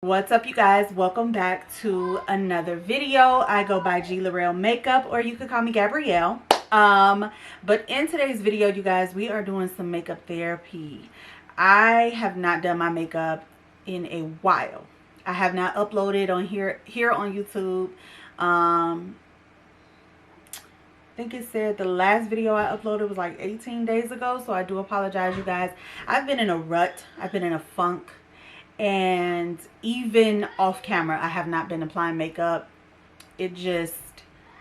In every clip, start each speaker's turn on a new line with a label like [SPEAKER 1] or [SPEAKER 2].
[SPEAKER 1] What's up, you guys? Welcome back to another video. I go by G.LorelleMakeup, or you could call me Gabrielle. But in today's video, you guys, we are doing some makeup therapy. I have not done my makeup in a while. I have not uploaded on here on YouTube. I think it said the last video I uploaded was like 18 days ago, so I do apologize, you guys. I've been in a rut. I've been in a funk. And even off camera, I have not been applying makeup. I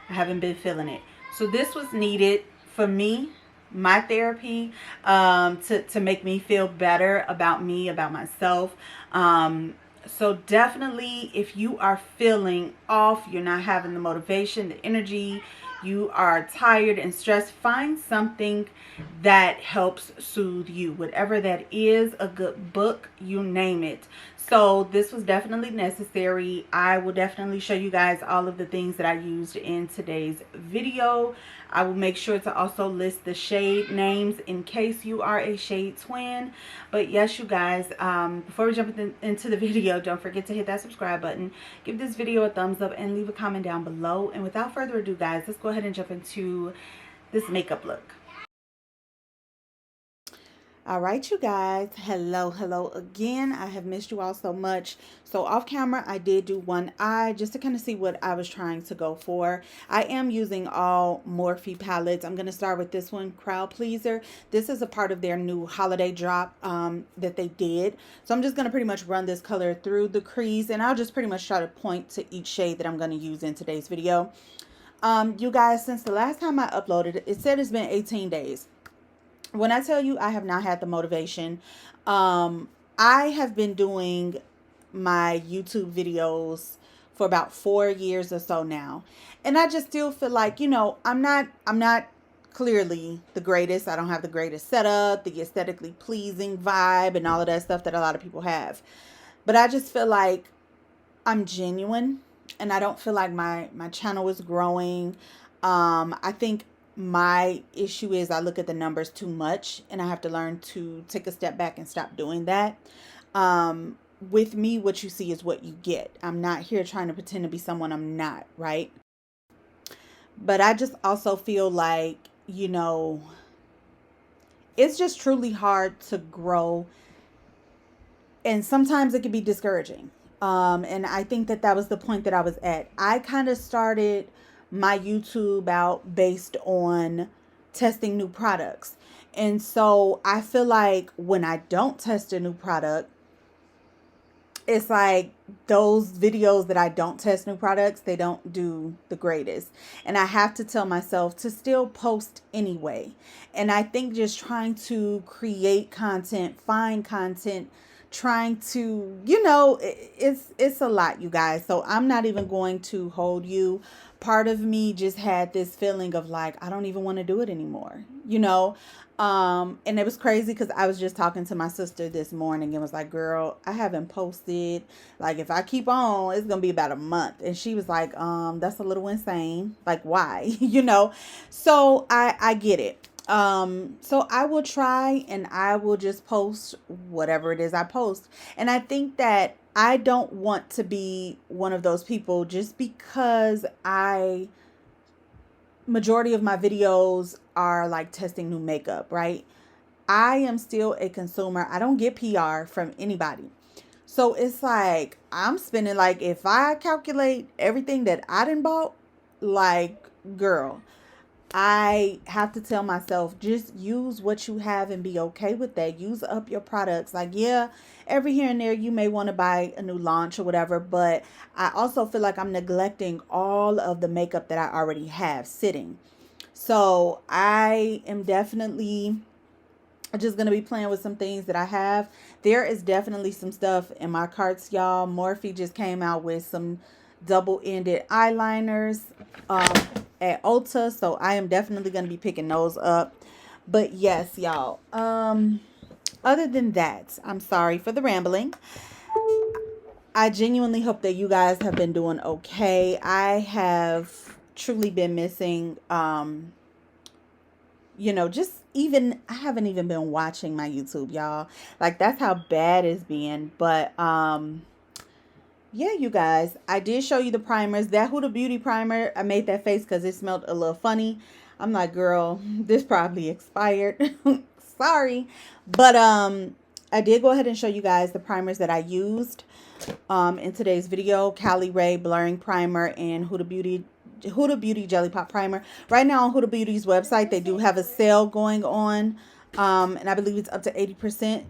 [SPEAKER 1] haven't been feeling it. So this was needed for me, my therapy, to make me feel better about me, about myself. So definitely, if you are feeling off, you're not having the motivation, the energy, you are tired and stressed, find something that helps soothe you. Whatever that is, a good book, you name it. So this was definitely necessary. I will definitely show you guys all of the things that I used in today's video. I will make sure to also list the shade names in case you are a shade twin. But yes, you guys, before we jump into the video, don't forget to hit that subscribe button, give this video a thumbs up, and leave a comment down below. And without further ado, guys, let's go ahead and jump into this makeup look. All right, you guys, hello again. I have missed you all so much. So off camera, I did do one eye just to kind of see what I was trying to go for. I am using all Morphe palettes. I'm going to start with this one, Crowd Pleaser. This is a part of their new holiday drop that they did. So I'm just going to pretty much run this color through the crease, and I'll just pretty much try to point to each shade that I'm going to use in today's video. You guys, since the last time I uploaded, it said it's been 18 days. When I tell you I have not had the motivation, I have been doing my YouTube videos for about 4 years or so now. And I just still feel like, you know, I'm not clearly the greatest. I don't have the greatest setup, the aesthetically pleasing vibe, and all of that stuff that a lot of people have. But I just feel like I'm genuine, and I don't feel like my channel is growing. I think my issue is I look at the numbers too much, and I have to learn to take a step back and stop doing that. With me, what you see is what you get. I'm not here trying to pretend to be someone I'm not, right? But I just also feel like, you know, it's just truly hard to grow, and sometimes it can be discouraging. And I think that was the point that I was at. I kind of started my YouTube out based on testing new products. And so I feel like when I don't test a new product, it's like those videos that I don't test new products, they don't do the greatest. And I have to tell myself to still post anyway. And I think just trying to create content, find content, trying to, you know, it's a lot, you guys. So I'm not even going to hold you. Part of me just had this feeling of like, I don't even want to do it anymore, you know. And it was crazy because I was just talking to my sister this morning and was like, girl, I haven't posted. Like, if I keep on, it's going to be about a month. And she was like, that's a little insane. Like, why? You know? So I get it. So I will try, and I will just post whatever it is I post. And I think that I don't want to be one of those people just because majority of my videos are like testing new makeup, right? I am still a consumer. I don't get PR from anybody. So it's like, I'm spending, like, if I calculate everything that I done bought, like, girl, I have to tell myself, just use what you have and be okay with that. Use up your products. Like, yeah, every here and there you may want to buy a new launch or whatever, but I also feel like I'm neglecting all of the makeup that I already have sitting. So I am definitely just going to be playing with some things that I have. There is definitely some stuff in my carts, y'all. Morphe just came out with some double-ended eyeliners at Ulta, so I am definitely going to be picking those up. But yes, y'all, other than that, I'm sorry for the rambling. I genuinely hope that you guys have been doing okay. I have truly been missing, you know, just even, I haven't even been watching my YouTube, y'all. Like, that's how bad it's been. But Yeah, you guys, I did show you the primers. That Huda Beauty primer, I made that face because it smelled a little funny. I'm like, girl, this probably expired. Sorry. But I did go ahead and show you guys the primers that I used in today's video. Cali Ray Blurring Primer and Huda Beauty Jelly Pop Primer. Right now on Huda Beauty's website, they do have a sale going on. And I believe it's up to 80%.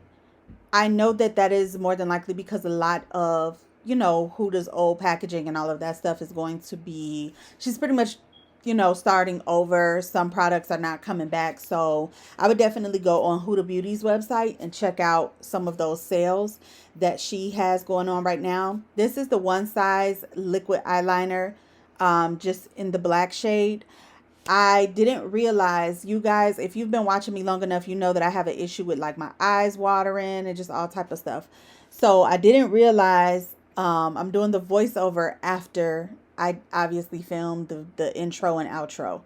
[SPEAKER 1] I know that that is more than likely because a lot of, you know, Huda's old packaging and all of that stuff is going to be, she's pretty much, you know, starting over. Some products are not coming back. So I would definitely go on Huda Beauty's website and check out some of those sales that she has going on right now. This is the One Size liquid eyeliner, just in the black shade. I didn't realize, you guys, if you've been watching me long enough, you know that I have an issue with like my eyes watering and just all type of stuff. So I didn't realize, I'm doing the voiceover after I obviously filmed the intro and outro.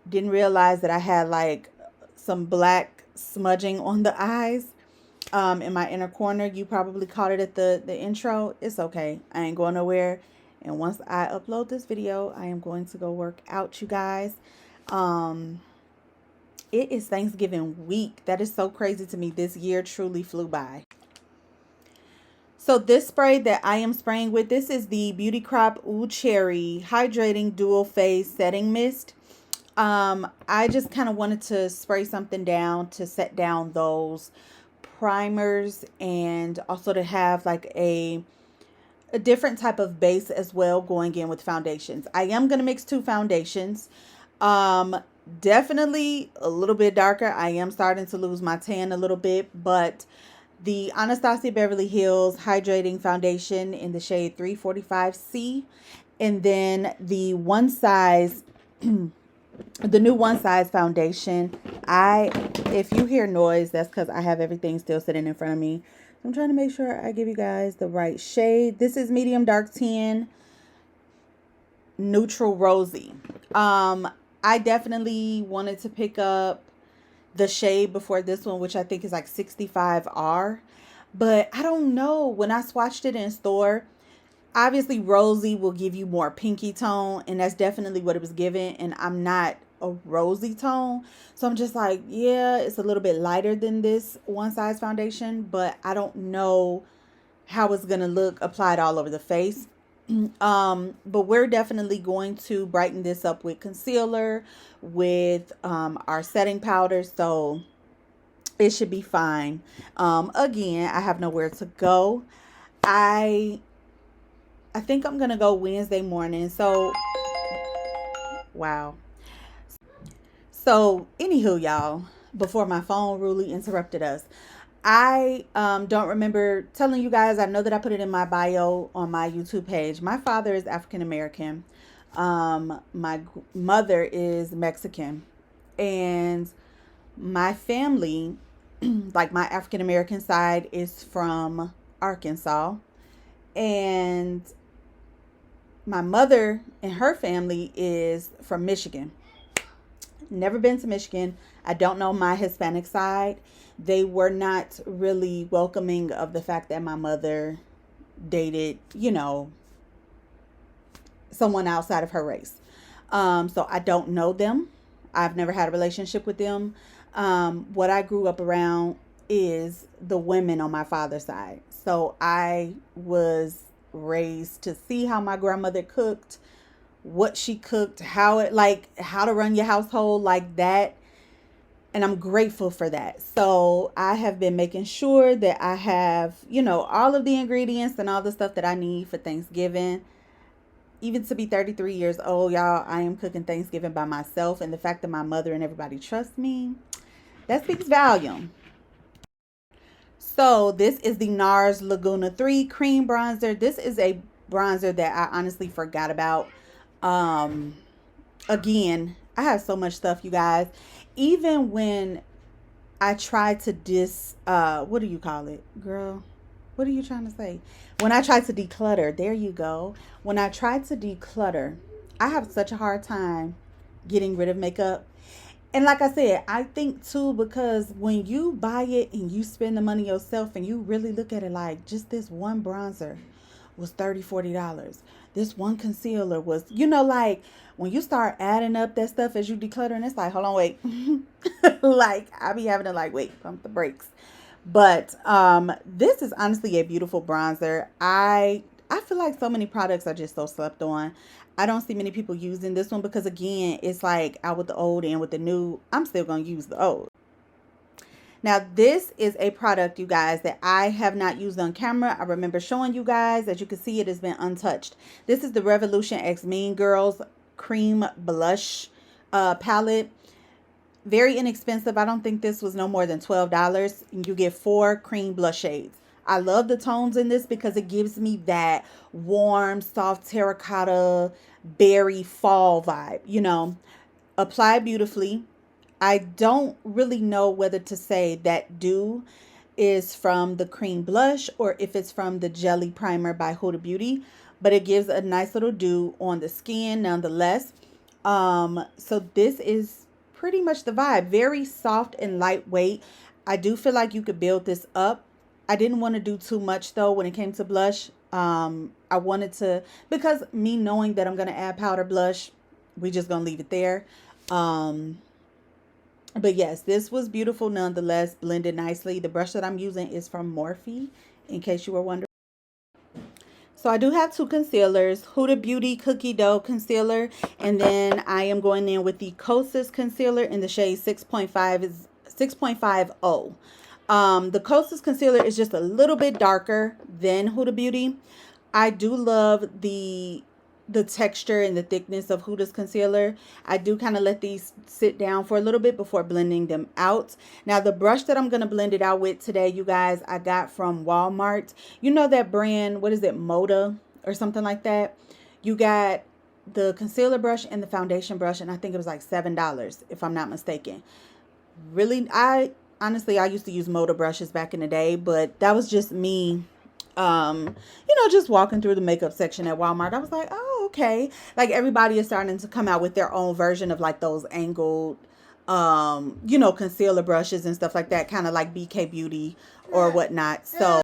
[SPEAKER 1] Didn't realize that I had like some black smudging on the eyes, in my inner corner. You probably caught it at the intro. It's okay. I ain't going nowhere. And once I upload this video, I am going to go work out, you guys. It is Thanksgiving week. That is so crazy to me. This year truly flew by. So this spray that I am spraying with, this is the Beauty Crop Oud Cherry Hydrating Dual Phase Setting Mist. I just kind of wanted to spray something down to set down those primers and also to have like a different type of base as well going in with foundations. I am going to mix two foundations. Definitely a little bit darker. I am starting to lose my tan a little bit, but the Anastasia Beverly Hills Hydrating Foundation in the shade 345C, and then the One Size the new One Size foundation. If you hear noise, that's because I have everything still sitting in front of me. I'm trying to make sure I give you guys the right shade. This is medium dark tan, neutral rosy. I definitely wanted to pick up the shade before this one, which I think is like 65R. But I don't know. When I swatched it in store, obviously rosy will give you more pinky tone, and that's definitely what it was giving. And I'm not a rosy tone, so I'm just like, yeah, it's a little bit lighter than this One Size foundation, but I don't know how it's gonna look applied all over the face. But we're definitely going to brighten this up with concealer, with our setting powder, so it should be fine. Again, I have nowhere to go. I think I'm gonna go Wednesday morning. So wow. So anywho, y'all, before my phone rudely interrupted us, I don't remember telling you guys. I know that I put it in my bio on my YouTube page. My father is African American. My mother is Mexican, and my family, like my African American side, is from Arkansas, and my mother and her family is from Michigan. Never been to Michigan. I don't know my Hispanic side. They were not really welcoming of the fact that my mother dated, you know, someone outside of her race. So I don't know them. I've never had a relationship with them. What I grew up around is the women on my father's side. So I was raised to see how my grandmother cooked, what she cooked, how to run your household like that. And I'm grateful for that. So I have been making sure that I have, you know, all of the ingredients and all the stuff that I need for Thanksgiving. Even to be 33 years old, y'all, I am cooking Thanksgiving by myself. And the fact that my mother and everybody trust me, that speaks volume. So this is the Nars Laguna 3 Cream Bronzer. This is a bronzer that I honestly forgot about. Again, I have so much stuff, you guys. Even when I tried to what do you call it, girl? What are you trying to say? When I tried to declutter, there you go. When I tried to declutter, I have such a hard time getting rid of makeup. And like I said, I think too, because when you buy it and you spend the money yourself and you really look at it like just this one bronzer, was $30, $40. This one concealer was, you know, like when you start adding up that stuff as you declutter, and it's like, hold on, wait. Like I be having to like, wait, pump the brakes. But this is honestly a beautiful bronzer. I feel like so many products are just so slept on. I don't see many people using this one because again, it's like out with the old and with the new. I'm still going to use the old. Now, this is a product, you guys, that I have not used on camera. I remember showing you guys. As you can see, it has been untouched. This is the Revolution X Mean Girls Cream Blush palette. Very inexpensive. I don't think this was no more than $12. You get 4 cream blush shades. I love the tones in this because it gives me that warm, soft terracotta, berry fall vibe, you know. Apply beautifully. I don't really know whether to say that Dew is from the cream blush or if it's from the jelly primer by Huda Beauty, but it gives a nice little dew on the skin nonetheless. So this is pretty much the vibe. Very soft and lightweight. I do feel like you could build this up. I didn't want to do too much though when it came to blush. I wanted to, because me knowing that I'm going to add powder blush, we just going to leave it there. But yes, this was beautiful nonetheless, blended nicely. The brush that I'm using is from Morphe, in case you were wondering. So I do have 2 concealers, Huda Beauty Cookie Dough Concealer, and then I am going in with the Kosas Concealer in the shade 6.50. The Kosas Concealer is just a little bit darker than Huda Beauty. I do love the texture and the thickness of Huda's concealer. I do kind of let these sit down for a little bit before blending them out. Now the brush that I'm going to blend it out with today, you guys, I got from Walmart. You know that brand, what is it, Moda or something like that? You got the concealer brush and the foundation brush, and I think it was like $7 if I'm not mistaken. Really, honestly, I used to use Moda brushes back in the day, but that was just me, you know, just walking through the makeup section at Walmart. I was like, oh, okay. Like everybody is starting to come out with their own version of like those angled, you know, concealer brushes and stuff like that, kind of like BK Beauty or whatnot. So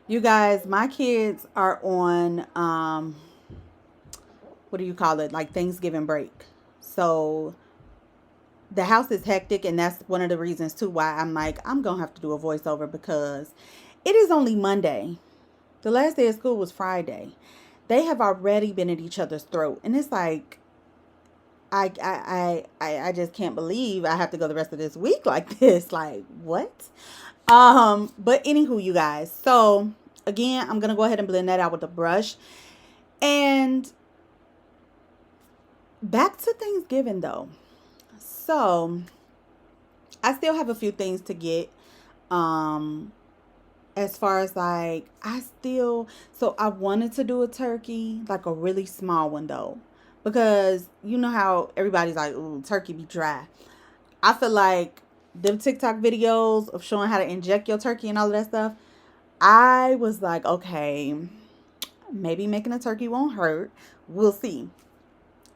[SPEAKER 1] you guys, my kids are on, what do you call it? Like Thanksgiving break. So the house is hectic, and that's one of the reasons too why I'm like, I'm going to have to do a voiceover because it is only Monday. The last day of school was Friday. They have already been at each other's throat. And it's like, I just can't believe I have to go the rest of this week like this. Like, what? But anywho, you guys. So, again, I'm going to go ahead and blend that out with a brush. And back to Thanksgiving, though. So, I still have a few things to get. As far as like, so I wanted to do a turkey, like a really small one though, because you know how everybody's like, ooh, turkey be dry. I feel like them TikTok videos of showing how to inject your turkey and all of that stuff, I was like, okay, maybe making a turkey won't hurt. We'll see.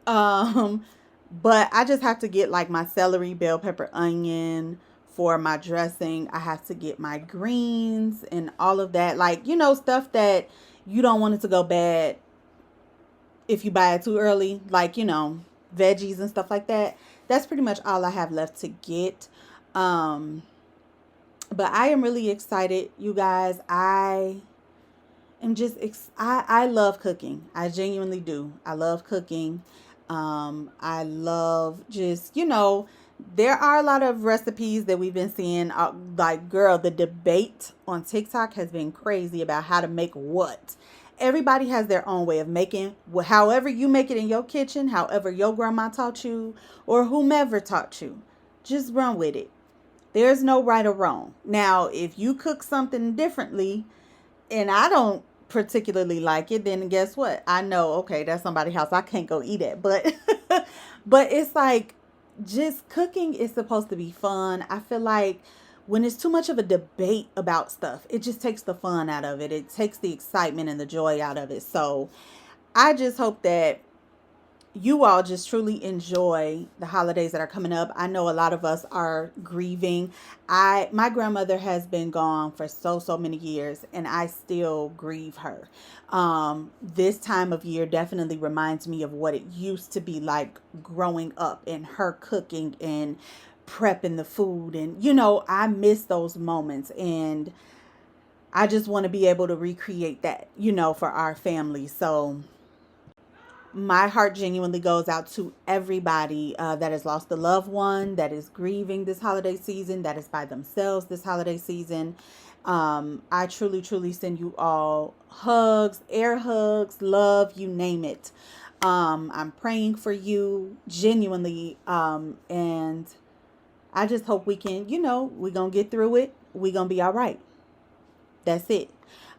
[SPEAKER 1] But I just have to get like my celery, bell pepper, onion for my dressing. I have to get my greens and all of that. Like, you know, stuff that you don't want it to go bad if you buy it too early. Like, you know, veggies and stuff like that. That's pretty much all I have left to get. But I am really excited, you guys. I love cooking. I genuinely do. I love cooking. I love just, you know, there are a lot of recipes that we've been seeing. Like, girl, the debate on TikTok has been crazy about how to make what. Everybody has their own way of making. However you make it in your kitchen, however your grandma taught you, or whomever taught you, just run with it. There's no right or wrong. Now, if you cook something differently, and I don't particularly like it, then guess what? I know, okay, that's somebody's house. I can't go eat it. But, but it's like, just cooking is supposed to be fun. I feel like when it's too much of a debate about stuff, it just takes the fun out of it. It takes the excitement and the joy out of it. So I just hope that you all just truly enjoy the holidays that are coming up. I know a lot of us are grieving. My grandmother has been gone for so many years, and I still grieve her. This time of year definitely reminds me of what it used to be like growing up, and her cooking and prepping the food, and I miss those moments, and I just want to be able to recreate that, for our family. So my heart genuinely goes out to everybody that has lost a loved one, that is grieving this holiday season, that is by themselves this holiday season. I truly send you all hugs, air hugs, love, you name it. I'm praying for you genuinely. And I just hope we can, we're going to get through it. We're going to be all right. That's it.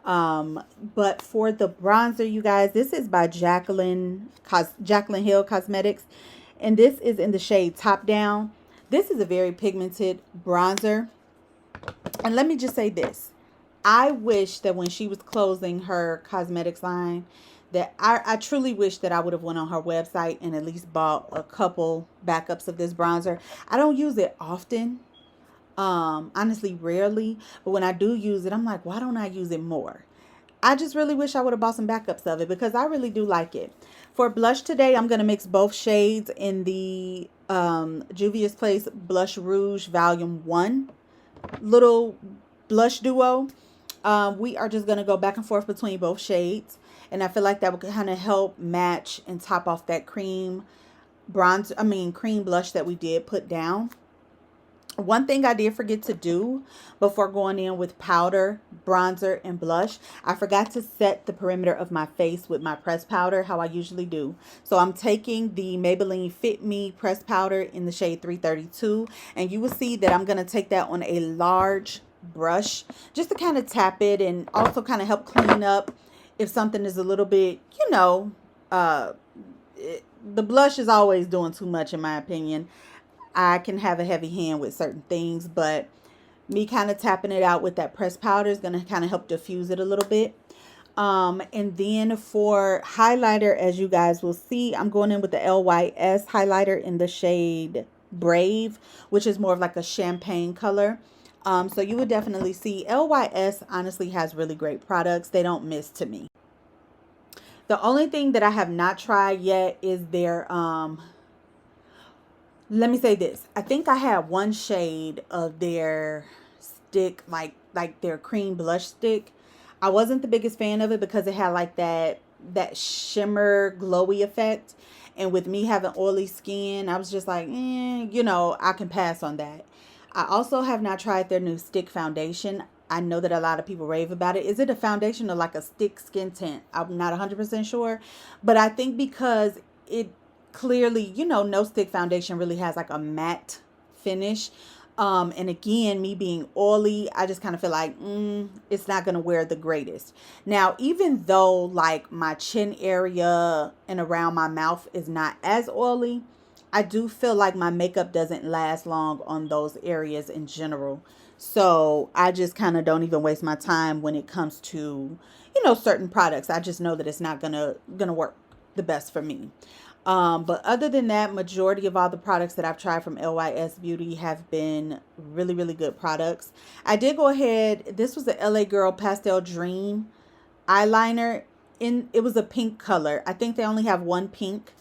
[SPEAKER 1] But for the bronzer, you guys, this is by Jaclyn Hill Cosmetics, and this is in the shade Top Down. This is a very pigmented bronzer, and let me just say this: I wish that when she was closing her cosmetics line, that I truly wish that I would have went on her website and at least bought a couple backups of this bronzer. I don't use it often. Honestly, rarely, but when I do use it, I'm like, why don't I use it more? I just really wish I would have bought some backups of it because I really do like it. For blush today, I'm going to mix both shades in the Juvia's Place Blush Rouge Volume 1 little blush duo. We are just going to go back and forth between both shades, and I feel like that will kind of help match and top off that cream blush that we did put down. One thing I did forget to do before going in with powder, bronzer, and blush, I forgot to set the perimeter of my face with my pressed powder, how I usually do. So I'm taking the Maybelline Fit Me pressed powder in the shade 332, and you will see that I'm going to take that on a large brush just to kind of tap it and also kind of help clean up if something is a little bit, the blush is always doing too much in my opinion. I can have a heavy hand with certain things, but me kind of tapping it out with that pressed powder is going to kind of help diffuse it a little bit. And then for highlighter, as you guys will see, I'm going in with the LYS highlighter in the shade Brave, which is more of like a champagne color. So you would definitely see LYS honestly has really great products. They don't miss to me. The only thing that I have not tried yet is their let me say this. I think I had one shade of their stick, like their cream blush stick. I wasn't the biggest fan of it because it had like that shimmer glowy effect. And with me having oily skin, I was just like, I can pass on that. I also have not tried their new stick foundation. I know that a lot of people rave about it. Is it a foundation or like a stick skin tint? I'm not 100% sure. But I think because it clearly, no stick foundation really has like a matte finish. And again, me being oily, I just kind of feel like it's not going to wear the greatest. Now, even though like my chin area and around my mouth is not as oily, I do feel like my makeup doesn't last long on those areas in general. So I just kind of don't even waste my time when it comes to, certain products. I just know that it's not gonna work the best for me. But other than that, majority of all the products that I've tried from LYS Beauty have been really good products. I did go ahead, this was the LA Girl Pastel Dream eyeliner. It was a pink color. I think they only have one pink.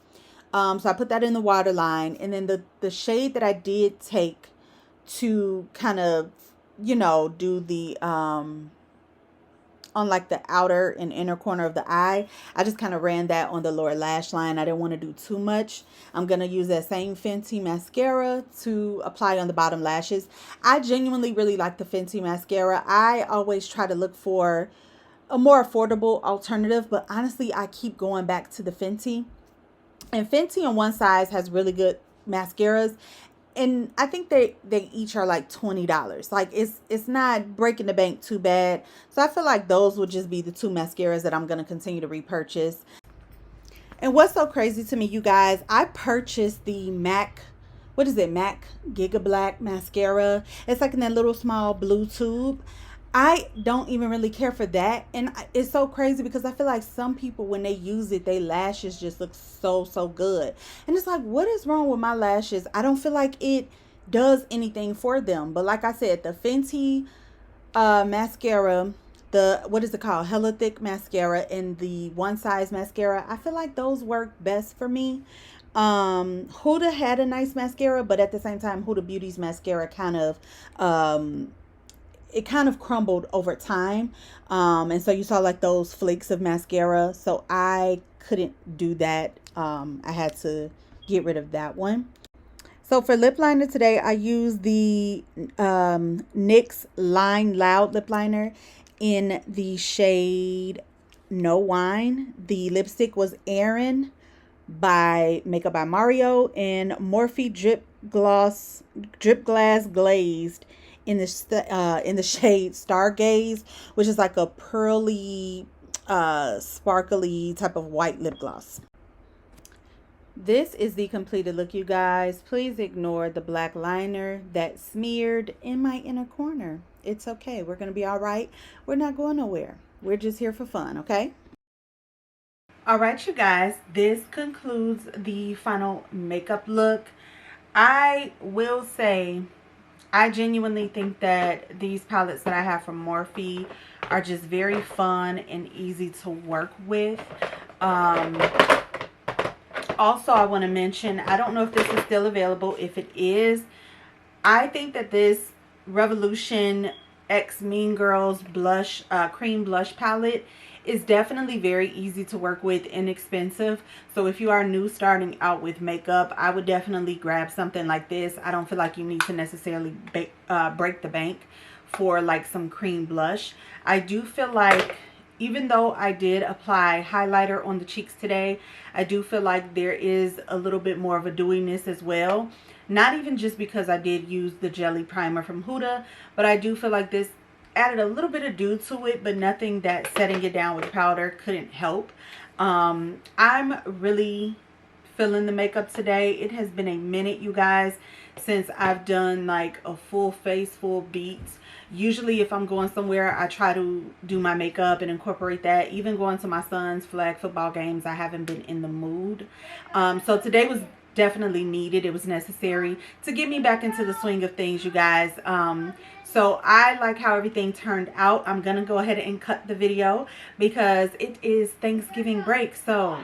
[SPEAKER 1] So I put that in the waterline. And then the shade that I did take to kind of, do the on like the outer and inner corner of the eye, I just kind of ran that on the lower lash line. I didn't want to do too much. I'm going to use that same Fenty mascara to apply on the bottom lashes. I genuinely really like the Fenty mascara. I always try to look for a more affordable alternative, but honestly, I keep going back to the Fenty. And Fenty on one size has really good mascaras, and I think they each are like $20. Like it's not breaking the bank too bad. So I feel like those would just be the two mascaras that I'm going to continue to repurchase. And what's so crazy to me, you guys, I purchased the MAC Giga Black mascara. It's like in that little small blue tube. I don't even really care for that. And it's so crazy because I feel like some people, when they use it, their lashes just look so, so good. And it's like, what is wrong with my lashes? I don't feel like it does anything for them. But like I said, the Fenty mascara, the, what is it called? Hella Thick mascara, and the One Size mascara, I feel like those work best for me. Huda had a nice mascara, but at the same time, Huda Beauty's mascara kind of it kind of crumbled over time. And so you saw like those flakes of mascara. So I couldn't do that. I had to get rid of that one. So for lip liner today, I used the NYX Line Loud lip liner in the shade No Wine. The lipstick was Erin by Makeup by Mario, and Morphe Drip Glass Glazed in the shade Stargaze, which is like a pearly, sparkly type of white lip gloss. This is the completed look, you guys. Please ignore the black liner that smeared in my inner corner. It's okay. We're going to be all right. We're not going nowhere. We're just here for fun, okay? All right, you guys. This concludes the final makeup look. I will say, I genuinely think that these palettes that I have from Morphe are just very fun and easy to work with. Also, I want to mention, I don't know if this is still available. If it is, I think that this Revolution X Mean Girls blush, cream blush palette is definitely very easy to work with, inexpensive. So if you are new starting out with makeup, I would definitely grab something like this. I don't feel like you need to necessarily break the bank for like some cream blush. I do feel like, even though I did apply highlighter on the cheeks today, I do feel like there is a little bit more of a dewiness as well. Not even just because I did use the jelly primer from Huda, but I do feel like this added a little bit of dew to it, but nothing that setting it down with powder couldn't help. I'm really feeling the makeup today. It has been a minute, you guys, since I've done like a full face, full beats. Usually if I'm going somewhere, I try to do my makeup and incorporate that. Even going to my son's flag football games, I haven't been in the mood. So today was definitely needed. It was necessary to get me back into the swing of things, you guys. So I like how everything turned out. I'm gonna go ahead and cut the video because it is Thanksgiving break. So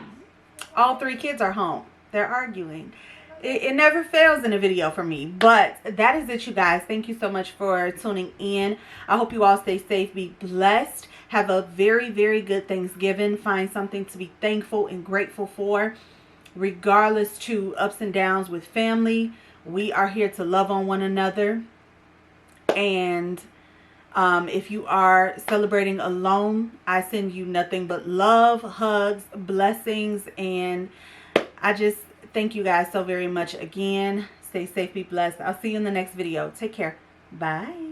[SPEAKER 1] all three kids are home. They're arguing. It never fails in a video for me. But that is it, you guys. Thank you so much for tuning in. I hope you all stay safe, be blessed, have a very, very good Thanksgiving. Find something to be thankful and grateful for, regardless to ups and downs with family. We are here to love on one another. And if you are celebrating alone, I send you nothing but love, hugs, blessings, and I just thank you guys so very much again. Stay safe, be blessed. I'll see you in the next video. Take care. Bye.